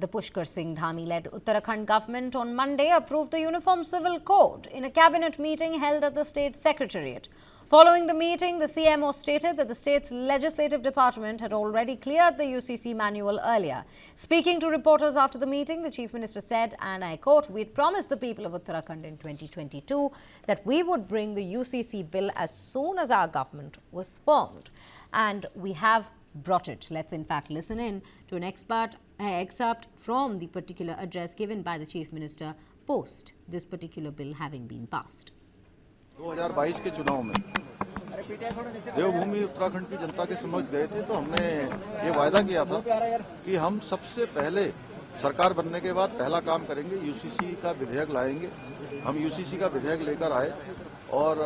The Pushkar Singh Dhami-led Uttarakhand government on Monday approved the Uniform Civil Code in a cabinet meeting held at the state secretariat. Following the meeting, the CMO stated that the state's legislative department had already cleared the UCC manual earlier. Speaking to reporters after the meeting, the Chief Minister said, and I quote, "We'd promised the people of Uttarakhand in 2022 that we would bring the UCC bill as soon as our government was formed. And we have brought it." Let's in fact listen in to an excerpt from the particular address given by the Chief Minister post this particular bill having been passed. 2022 के चुनाव में देवभूमि उत्तराखंड की जनता के समक्ष गए थे तो हमने ये वायदा किया था कि हम सबसे पहले सरकार बनने के बाद पहला काम करेंगे, यूसीसी का विधेयक लाएंगे। हम यूसीसी का विधेयक लेकर आए और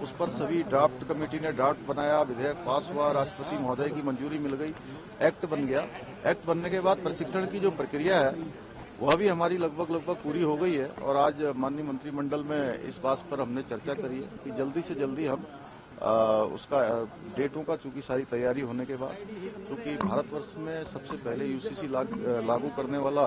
उस पर सभी ड्राफ्ट कमेटी ने ड्राफ्ट बनाया, विधेयक पास हुआ, राष्ट्रपति महोदय की मंजूरी मिल गई, एक्ट बन गया। एक्ट बनने के बाद प्रशिक्षण की जो प्रक्रिया है वह भी हमारी लगभग पूरी हो गई है और आज माननीय मंत्रिमंडल में इस बात पर हमने चर्चा करी है कि जल्दी से जल्दी हम उसका डेटों का चूंकि सारी तैयारी होने के बाद, क्योंकि भारतवर्ष में सबसे पहले यूसीसी लागू करने वाला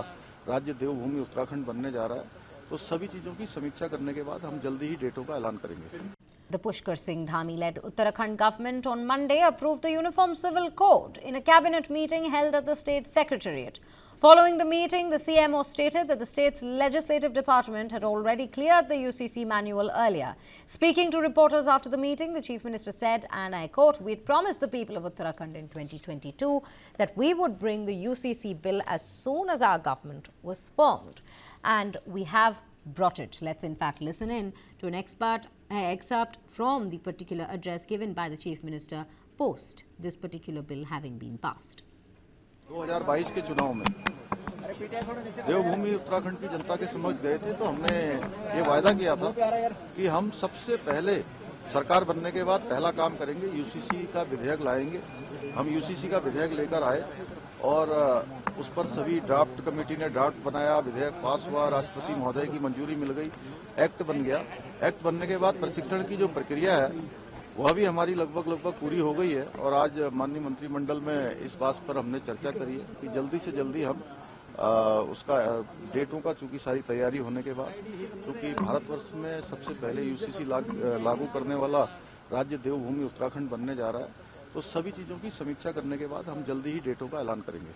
राज्य देवभूमि उत्तराखंड बनने जा रहा है, तो सभी चीजों की समीक्षा करने के बाद हम जल्दी ही डेटों का ऐलान करेंगे। The Pushkar Singh Dhami-led Uttarakhand government on Monday approved the Uniform Civil Code in a cabinet meeting held at the state secretariat. Following the meeting, the CMO stated that the state's legislative department had already cleared the UCC manual earlier. Speaking to reporters after the meeting, the Chief Minister said, and I quote, "We'd promised the people of Uttarakhand in 2022 that we would bring the UCC bill as soon as our government was formed. And we have brought it." Let's in fact listen in to an excerpt from the particular address given by the Chief Minister post this particular bill having been passed. 2022 के चुनाव में देवभूमि उत्तराखंड की जनता के समक्ष गए थे तो हमने ये वायदा किया था कि हम सबसे पहले सरकार बनने के बाद पहला काम करेंगे, यूसीसी का विधेयक लाएंगे। हम यूसीसी का विधेयक लेकर आए और उस पर सभी ड्राफ्ट कमेटी ने ड्राफ्ट बनाया, विधेयक पास हुआ, राष्ट्रपति महोदय की मंजूरी मिल गई, एक्ट बन गया। एक्ट बनने के बाद प्रशिक्षण की जो प्रक्रिया है वह भी हमारी लगभग पूरी हो गई है और आज माननीय मंत्रिमंडल में इस बात पर हमने चर्चा करी है कि जल्दी से जल्दी हम उसका डेटों का चूंकि सारी तैयारी होने के बाद, क्योंकि भारतवर्ष में सबसे पहले यूसीसी लागू करने वाला राज्य देवभूमि उत्तराखंड बनने जा रहा है, तो सभी चीजों की समीक्षा करने के बाद हम जल्दी ही डेटों का ऐलान करेंगे।